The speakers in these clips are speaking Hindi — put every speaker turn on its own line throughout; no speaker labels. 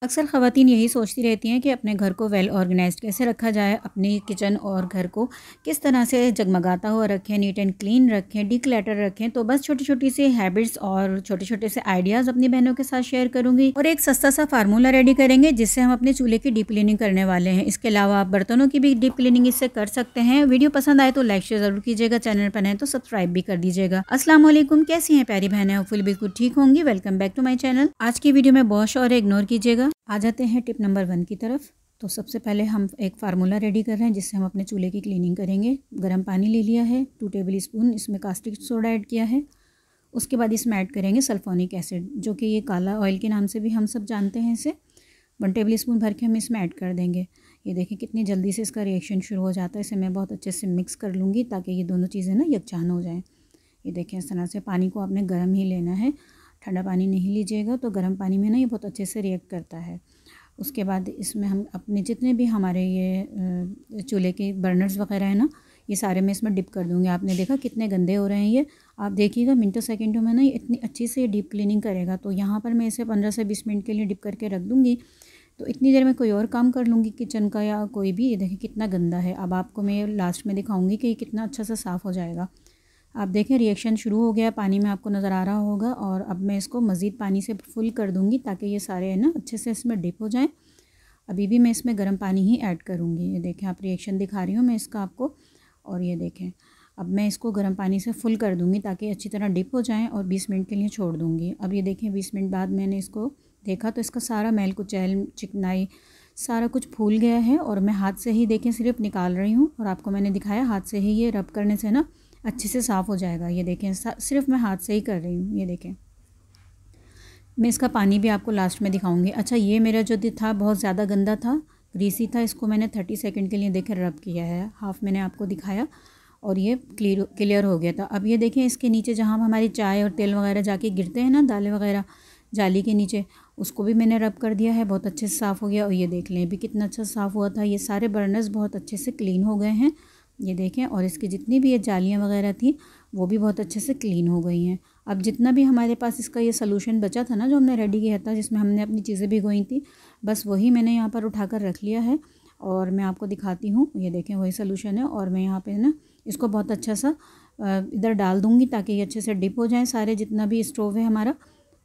अक्सर ख़वातीन यही सोचती रहती हैं कि अपने घर को वेल ऑर्गेनाइज्ड कैसे रखा जाए, अपनी किचन और घर को किस तरह से जगमगाता हुआ रखें, नीट एंड क्लीन रखें, डिक्लटर रखें। तो बस छोटी छोटी सी हैबिट्स और छोटे छोटे से आइडियाज़ अपनी बहनों के साथ शेयर करूँगी और एक सस्ता सा फार्मूला रेडी करेंगे जिससे हम अपने चूल्हे की डीप क्लीनिंग करने वाले हैं। इसके अलावा आप बर्तनों की भी डीप क्लीनिंग इससे कर सकते हैं। वीडियो पसंद आए तो लाइक शेयर ज़रूर कीजिएगा, चैनल पर नए तो सब्सक्राइब भी कर दीजिएगा। अस्सलाम वालेकुम, कैसी हैं प्यारी बहनें? होपफुली बिल्कुल ठीक होंगी। Welcome back to my channel. आज की वीडियो में वॉश और इग्नोर कीजिएगा। आ जाते हैं टिप नंबर 1 की तरफ। तो सबसे पहले हम एक फार्मूला रेडी कर रहे हैं जिससे हम अपने चूल्हे की क्लीनिंग करेंगे। गर्म पानी ले लिया है, 2 टेबल स्पून इसमें कास्टिक सोडा ऐड किया है। उसके बाद इसमें ऐड करेंगे सल्फोनिक एसिड, जो कि ये काला ऑयल के नाम से भी हम सब जानते हैं। इसे 1 टेबल स्पून भर के हम इसमें ऐड कर देंगे। ये देखें कितनी जल्दी से इसका रिएक्शन शुरू हो जाता है। इसे मैं बहुत अच्छे से मिक्स कर लूँगी ताकि ये दोनों चीज़ें ना यकजान हो जाएँ। ये देखें इस तरह से पानी को आपने गर्म ही लेना है, ठंडा पानी नहीं लीजिएगा। तो गर्म पानी में ना ये बहुत अच्छे से रिएक्ट करता है। उसके बाद इसमें हम अपने जितने भी हमारे ये चूल्हे के बर्नर्स वगैरह है ना, ये सारे मैं इसमें डिप कर दूँगी। आपने देखा कितने गंदे हो रहे हैं ये। आप देखिएगा मिनटों सेकंडों में ना ये इतनी अच्छी से डीप क्लीनिंग करेगा। तो यहाँ पर मैं इसे 15 से 20 मिनट के लिए डिप करके रख दूँगी। तो इतनी देर में कोई और काम कर लूँगी किचन का या कोई भी। ये देखिए कितना गंदा है। अब आपको मैं लास्ट में दिखाऊँगी कि ये कितना अच्छा सा साफ़ हो जाएगा। आप देखें रिएक्शन शुरू हो गया पानी में, आपको नज़र आ रहा होगा। और अब मैं इसको मज़ीद पानी से फुल कर दूँगी ताकि ये सारे है ना अच्छे से इसमें डिप हो जाएं। अभी भी मैं इसमें गर्म पानी ही ऐड करूँगी। ये देखें आप रिएक्शन दिखा रही हूँ मैं इसका आपको। और ये देखें अब मैं इसको गर्म पानी से फुल कर दूँगी ताकि अच्छी तरह डिप हो जाएँ और 20 मिनट के लिए छोड़ दूँगी। अब ये देखें 20 मिनट बाद मैंने इसको देखा तो इसका सारा मैल कुचैल चिकनाई सारा कुछ फूल गया है। और मैं हाथ से ही देखें सिर्फ निकाल रही हूँ और आपको मैंने दिखाया हाथ से ही ये रब करने से ना अच्छे से साफ़ हो जाएगा। ये देखें सिर्फ मैं हाथ से ही कर रही हूँ। ये देखें मैं इसका पानी भी आपको लास्ट में दिखाऊंगी। अच्छा ये मेरा जो था बहुत ज़्यादा गंदा था, ग्रीसी था, इसको मैंने 30 सेकंड के लिए देखें रब किया है। हाफ़ मैंने आपको दिखाया और ये क्लियर हो गया था। अब ये देखें इसके नीचे जहाँ हमारी चाय और तेल वगैरह जाके गिरते हैं ना, दालें वगैरह जाली के नीचे, उसको भी मैंने रब कर दिया है। बहुत अच्छे से साफ़ हो गया। और ये देख लें भी कितना अच्छा साफ़ हुआ था। ये सारे बर्नर्स बहुत अच्छे से क्लीन हो गए हैं। ये देखें और इसकी जितनी भी ये जालियाँ वगैरह थी वो भी बहुत अच्छे से क्लीन हो गई हैं। अब जितना भी हमारे पास इसका ये सॉल्यूशन बचा था ना, जो हमने रेडी किया था जिसमें हमने अपनी चीज़ें भिगोई थी, बस वही मैंने यहाँ पर उठाकर रख लिया है और मैं आपको दिखाती हूँ। ये देखें वही सॉल्यूशन है। और मैं यहाँ पे ना इसको बहुत अच्छा सा इधर डाल दूँगी ताकि ये अच्छे से डिप हो जाए सारे जितना भी स्टोव है हमारा।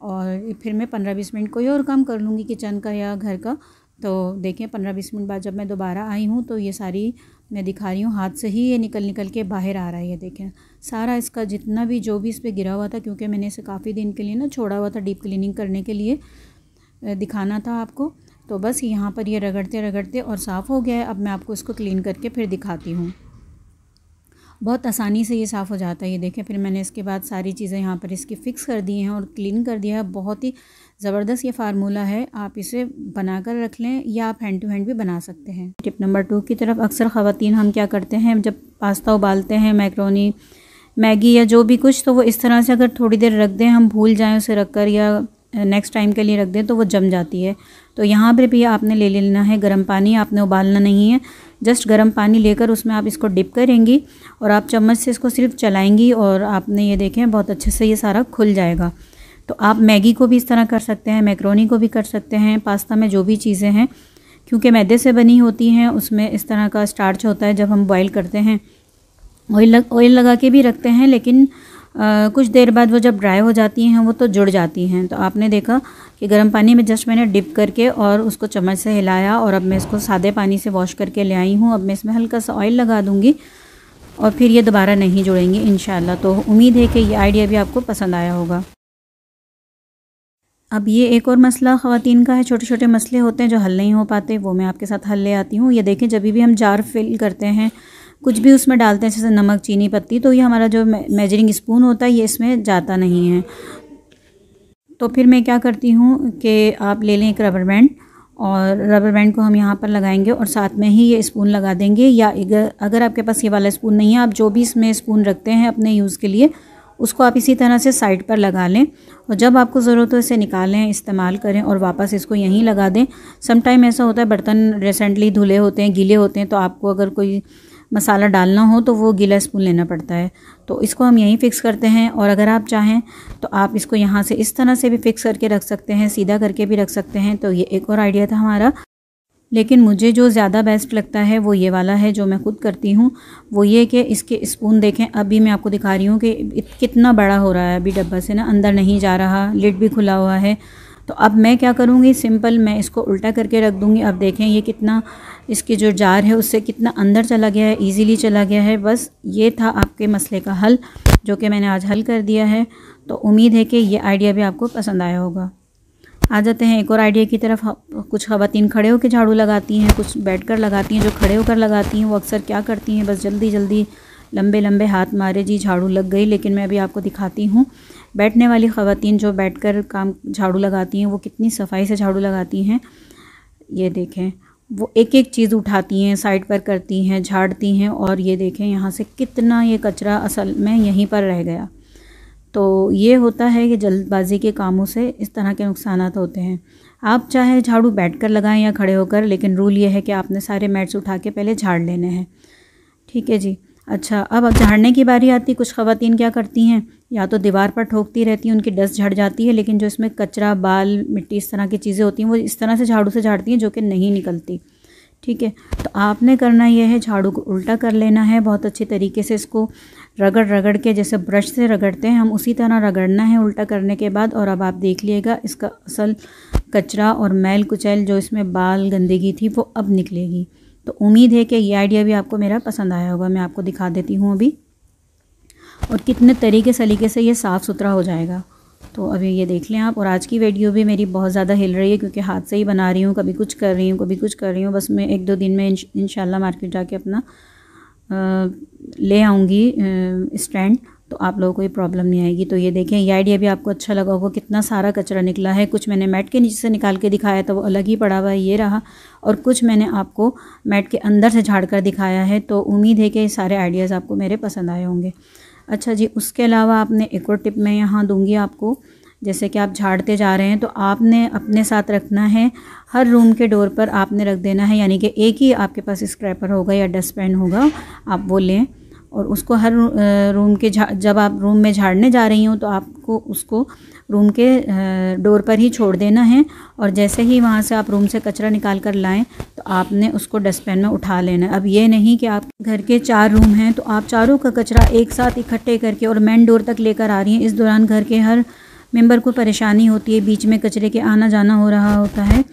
और फिर मैं 15-20 मिनट कोई और काम कर लूँगी किचन का या घर का। तो देखें 15-20 मिनट बाद जब मैं दोबारा आई हूँ तो ये सारी मैं दिखा रही हूँ हाथ से ही ये निकल के बाहर आ रहा है। ये देखें सारा इसका जितना भी जो भी इस पर गिरा हुआ था, क्योंकि मैंने इसे काफ़ी दिन के लिए ना छोड़ा हुआ था डीप क्लीनिंग करने के लिए, दिखाना था आपको। तो बस यहाँ पर ये रगड़ते रगड़ते और साफ़ हो गया है। अब मैं आपको इसको क्लीन करके फिर दिखाती हूँ। बहुत आसानी से ये साफ़ हो जाता है। ये देखें फिर मैंने इसके बाद सारी चीज़ें यहाँ पर इसकी फ़िक्स कर दी हैं और क्लीन कर दिया है। बहुत ही ज़बरदस्त ये फार्मूला है, आप इसे बनाकर रख लें या आप हैंड टू हैंड भी बना सकते हैं। टिप नंबर 2 की तरफ। अक्सर ख़वातीन हम क्या करते हैं, जब पास्ता उबालते हैं, मैक्रोनी, मैगी या जो भी कुछ, तो वो इस तरह से अगर थोड़ी देर रख दें, हम भूल जाएँ उसे रख कर या नेक्स्ट टाइम के लिए रख दें तो वो जम जाती है। तो यहाँ पर भी आपने ले लेना है गर्म पानी, आपने उबालना नहीं है। जस्ट गर्म पानी लेकर उसमें आप इसको डिप करेंगी और आप चम्मच से इसको सिर्फ चलाएंगी और आपने ये देखें बहुत अच्छे से ये सारा खुल जाएगा। तो आप मैगी को भी इस तरह कर सकते हैं, मैक्रोनी को भी कर सकते हैं, पास्ता में जो भी चीज़ें हैं, क्योंकि मैदे से बनी होती हैं उसमें इस तरह का स्टार्च होता है। जब हम बॉईल करते हैं ऑयल लगा के भी रखते हैं, लेकिन कुछ देर बाद वो जब ड्राई हो जाती हैं वो तो जुड़ जाती हैं। तो आपने देखा कि गर्म पानी में जस्ट मैंने डिप करके और उसको चम्मच से हिलाया और अब मैं इसको सादे पानी से वॉश करके ले आई हूँ। अब मैं इसमें हल्का सा ऑयल लगा दूँगी और फिर ये दोबारा नहीं जुड़ेंगी इंशाल्लाह। तो उम्मीद है कि ये आइडिया भी आपको पसंद आया होगा। अब ये एक और मसला ख़वातीन का है, छोटे छोटे मसले होते हैं जो हल नहीं हो पाते, वो मैं आपके साथ हल ले आती हूँ। ये देखें जब भी हम जार फिल करते हैं, कुछ भी उसमें डालते हैं जैसे नमक, चीनी, पत्ती, तो ये हमारा जो मेजरिंग स्पून होता है ये इसमें जाता नहीं है। तो फिर मैं क्या करती हूँ कि आप ले लें एक रबर बैंड और रबर बैंड को हम यहाँ पर लगाएंगे और साथ में ही ये स्पून लगा देंगे। या अगर आपके पास ये वाला स्पून नहीं है, आप जो भी इसमें स्पून रखते हैं अपने यूज़ के लिए, उसको आप इसी तरह से साइड पर लगा लें और जब आपको ज़रूरत हो इसे निकालें, इस्तेमाल करें और वापस इसको यहीं लगा दें। सम टाइम ऐसा होता है बर्तन रिसेंटली धुले होते हैं, गीले होते हैं, तो आपको अगर कोई मसाला डालना हो तो वो गीला स्पून लेना पड़ता है। तो इसको हम यहीं फ़िक्स करते हैं, और अगर आप चाहें तो आप इसको यहाँ से इस तरह से भी फ़िक्स करके रख सकते हैं, सीधा करके भी रख सकते हैं। तो ये एक और आइडिया था हमारा, लेकिन मुझे जो ज़्यादा बेस्ट लगता है वो ये वाला है जो मैं खुद करती हूँ। वो ये कि इसके स्पून देखें, अभी मैं आपको दिखा रही हूँ कि कितना बड़ा हो रहा है, अभी डब्बा से ना अंदर नहीं जा रहा, लिड भी खुला हुआ है। तो अब मैं क्या करूँगी, सिंपल मैं इसको उल्टा करके रख दूँगी। अब देखें ये कितना, इसकी जो जार है उससे कितना अंदर चला गया है, ईज़िली चला गया है। बस ये था आपके मसले का हल, जो कि मैंने आज हल कर दिया है। तो उम्मीद है कि ये आइडिया भी आपको पसंद आया होगा। आ जाते हैं एक और आइडिया की तरफ। कुछ ख़वातीन खड़े होकर झाड़ू लगाती हैं, कुछ बैठकर लगाती हैं। जो खड़े होकर लगाती हैं वो अक्सर क्या करती हैं, बस जल्दी जल्दी लंबे लंबे हाथ मारे जी झाड़ू लग गई। लेकिन मैं अभी आपको दिखाती हूँ बैठने वाली ख़वातीन जो बैठकर काम झाड़ू लगाती हैं वो कितनी सफाई से झाड़ू लगाती हैं। ये देखें, वो एक एक चीज़ उठाती हैं, साइड पर करती हैं, झाड़ती हैं, और ये देखें यहाँ से कितना ये कचरा असल में यहीं पर रह गया। तो ये होता है कि जल्दबाजी के कामों से इस तरह के नुकसानात होते हैं। आप चाहे झाड़ू बैठकर लगाएं या खड़े होकर, लेकिन रूल ये है कि आपने सारे मैट्स उठा के पहले झाड़ लेने हैं। ठीक है जी। अच्छा, अब झाड़ने की बारी आती। कुछ ख़वातीन क्या करती हैं, या तो दीवार पर ठोकती रहती हैं, उनकी डस्ट झड़ जाती है, लेकिन जो इसमें कचरा, बाल, मिट्टी, इस तरह की चीज़ें होती हैं वो इस तरह से झाड़ू से झाड़ती हैं जो कि नहीं निकलती। ठीक है, तो आपने करना यह है, झाड़ू को उल्टा कर लेना है, बहुत अच्छे तरीके से इसको रगड़ रगड़ के, जैसे ब्रश से रगड़ते हैं हम उसी तरह रगड़ना है उल्टा करने के बाद। और अब आप देख लीजिएगा इसका असल कचरा और मैल कुचैल जो इसमें बाल गंदगी थी वो अब निकलेगी। तो उम्मीद है कि ये आइडिया भी आपको मेरा पसंद आया होगा। मैं आपको दिखा देती हूँ अभी, और कितने तरीके सलीके से ये साफ़ सुथरा हो जाएगा। तो अभी ये देख लें आप। और आज की वीडियो भी मेरी बहुत ज़्यादा हिल रही है क्योंकि हाथ से ही बना रही हूँ, कभी कुछ कर रही हूँ, कभी कुछ कर रही हूँ। बस मैं 1-2 दिन में इंशाल्लाह मार्केट जाके अपना ले आऊँगी स्टैंड, तो आप लोगों को ये प्रॉब्लम नहीं आएगी। तो ये देखें, ये आइडिया भी आपको अच्छा लगा होगा। कितना सारा कचरा निकला है। कुछ मैंने मैट के नीचे से निकाल के दिखाया था, वो अलग ही पड़ा हुआ है, ये रहा। और कुछ मैंने आपको मैट के अंदर से झाड़ कर दिखाया है। तो उम्मीद है कि ये सारे आइडियाज़ आपको मेरे पसंद आए होंगे। अच्छा जी, उसके अलावा आपने एक और टिप मैं यहाँ दूँगी आपको। जैसे कि आप झाड़ते जा रहे हैं तो आपने अपने साथ रखना है, हर रूम के डोर पर आपने रख देना है, यानी कि एक ही आपके पास स्क्रैपर होगा या डस्टबिन होगा, आप वो लें और उसको हर रूम के जब आप रूम में झाड़ने जा रही हो तो आपको उसको रूम के डोर पर ही छोड़ देना है। और जैसे ही वहाँ से आप रूम से कचरा निकाल कर लाएं तो आपने उसको डस्टबिन में उठा लेना है। अब ये नहीं कि आप घर के 4 रूम हैं तो आप चारों का कचरा एक साथ इकट्ठे करके और मेन डोर तक लेकर आ रही हैं। इस दौरान घर के हर मेंबर को परेशानी होती है, बीच में कचरे के आना जाना हो रहा होता है,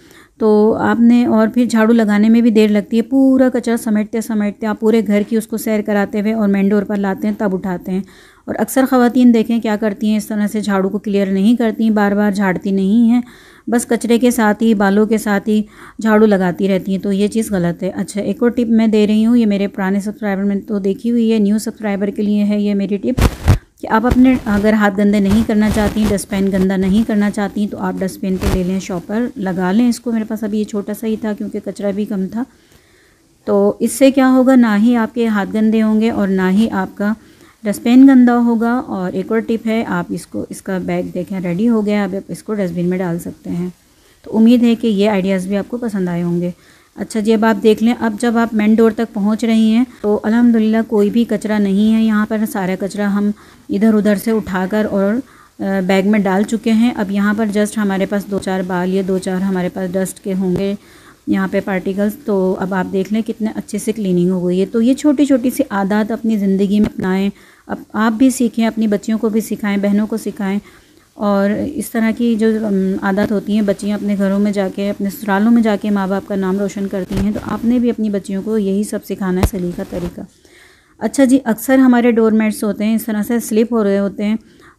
तो आपने, और फिर झाड़ू लगाने में भी देर लगती है। पूरा कचरा समेटते समेटते आप पूरे घर की उसको सैर कराते हुए और मेन डोर पर लाते हैं, तब उठाते हैं। और अक्सर ख़वातीन देखें क्या करती हैं, इस तरह से झाड़ू को क्लियर नहीं करती, बार बार झाड़ती नहीं हैं, बस कचरे के साथ ही, बालों के साथ ही झाड़ू लगाती रहती हैं। तो ये चीज़ गलत है। अच्छा, एक और टिप मैं दे रही हूँ, ये मेरे पुराने सब्सक्राइबर में तो देखी हुई है, न्यू सब्सक्राइबर के लिए है ये मेरी टिप, कि आप अपने अगर हाथ गंदे नहीं करना चाहती, डस्टबिन गंदा नहीं करना चाहती, तो आप डस्टबिन पे ले लें, शॉपर लगा लें इसको। मेरे पास अभी ये छोटा सा ही था क्योंकि कचरा भी कम था। तो इससे क्या होगा, ना ही आपके हाथ गंदे होंगे और ना ही आपका डस्टबिन गंदा होगा। और एक और टिप है, आप इसका बैग देखें रेडी हो गया, अब आप इसको डस्टबिन में डाल सकते हैं। तो उम्मीद है कि ये आइडियाज़ भी आपको पसंद आए होंगे। अच्छा जी, अब आप देख लें, अब जब आप मेन डोर तक पहुंच रही हैं तो अल्हम्दुलिल्लाह कोई भी कचरा नहीं है यहाँ पर। सारा कचरा हम इधर उधर से उठाकर और बैग में डाल चुके हैं। अब यहाँ पर जस्ट हमारे पास 2-4 बाल या 2-4 हमारे पास डस्ट के होंगे यहाँ पे पार्टिकल्स। तो अब आप देख लें कितने अच्छे से क्लीनिंग हो गई है। तो ये छोटी छोटी सी आदत अपनी ज़िंदगी में अपनाएं, अब आप भी सीखें, अपनी बच्चियों को भी सिखाएं, बहनों को सिखाएं। और इस तरह की जो आदत होती हैं, बच्चियां अपने घरों में जाके, अपने ससुरालों में जाके माँ बाप का नाम रोशन करती हैं, तो आपने भी अपनी बच्चियों को यही सब सिखाना है, सलीका तरीका। अच्छा जी, अक्सर हमारे डोर मैट्स होते हैं इस तरह से स्लिप हो रहे होते हैं,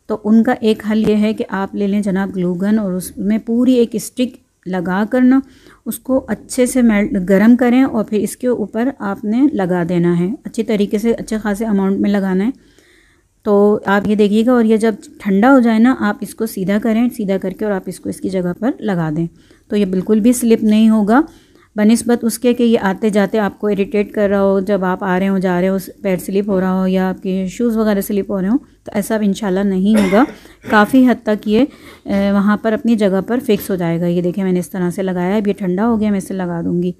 तो उनका एक हल ये है कि आप ले लें जनाब ग्लू गन और उसमें पूरी एक स्टिक लगा कर ना उसको अच्छे से गर्म करें और फिर इसके ऊपर आपने लगा देना है, अच्छी तरीके से अच्छे खासे अमाउंट में लगाना है। तो आप ये देखिएगा, और ये जब ठंडा हो जाए ना, आप इसको सीधा करें, सीधा करके और आप इसको इसकी जगह पर लगा दें, तो ये बिल्कुल भी स्लिप नहीं होगा। बनिस्बत उसके कि ये आते जाते आपको इरिटेट कर रहा हो, जब आप आ रहे हो जा रहे हो पैर स्लिप हो रहा हो या आपके शूज़ वगैरह स्लिप हो रहे हो, तो ऐसा इंशाल्लाह नहीं होगा। काफ़ी हद तक ये वहाँ पर अपनी जगह पर फिक्स हो जाएगा। ये देखें मैंने इस तरह से लगाया है, अब ये ठंडा हो गया, मैं इसे लगा दूँगी।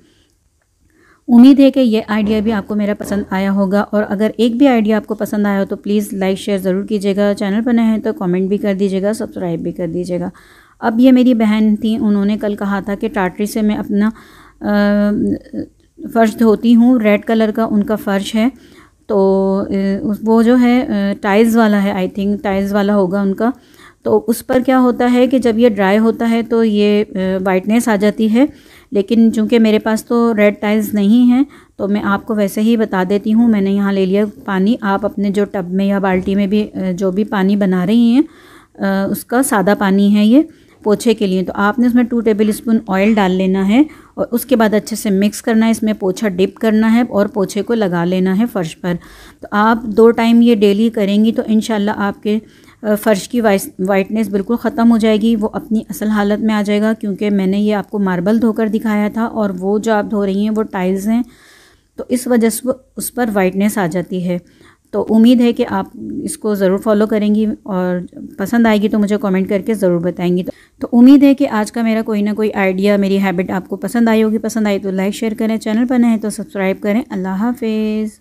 उम्मीद है कि ये आइडिया भी आपको मेरा पसंद आया होगा, और अगर एक भी आइडिया आपको पसंद आया हो तो प्लीज़ लाइक शेयर ज़रूर कीजिएगा। चैनल पर नए हैं तो कमेंट भी कर दीजिएगा, सब्सक्राइब भी कर दीजिएगा। अब ये मेरी बहन थी, उन्होंने कल कहा था कि टाटरी से मैं अपना फ़र्श धोती हूँ। रेड कलर का उनका फ़र्श है, तो वो जो है टाइल्स वाला है, आई थिंक टाइल्स वाला होगा उनका। तो उस पर क्या होता है कि जब ये ड्राई होता है तो ये वाइटनेस आ जाती है, लेकिन चूंकि मेरे पास तो रेड टाइल्स नहीं हैं तो मैं आपको वैसे ही बता देती हूँ। मैंने यहाँ ले लिया पानी। आप अपने जो टब में या बाल्टी में भी जो भी पानी बना रही हैं उसका सादा पानी है ये पोछे के लिए। तो आपने उसमें 2 टेबल स्पून ऑयल डाल लेना है और उसके बाद अच्छे से मिक्स करना है। इसमें पोछा डिप करना है और पोछे को लगा लेना है फ़र्श पर। तो आप 2 टाइम ये डेली करेंगी तो इंशाल्लाह आपके फ़र्श की वाइटनेस बिल्कुल ख़त्म हो जाएगी, वो अपनी असल हालत में आ जाएगा। क्योंकि मैंने ये आपको मार्बल धोकर दिखाया था और वो जो आप धो रही हैं वो टाइल्स हैं, तो इस वजह से उस पर वाइटनेस आ जाती है। तो उम्मीद है कि आप इसको ज़रूर फॉलो करेंगी और पसंद आएगी तो मुझे कमेंट करके ज़रूर बताएंगी। तो उम्मीद है कि आज का मेरा कोई ना कोई आइडिया, मेरी हैबिट आपको पसंद आई होगी। पसंद आई तो लाइक शेयर करें, चैनल पर नए हैं तो सब्सक्राइब करें। अल्लाह हाफिज़।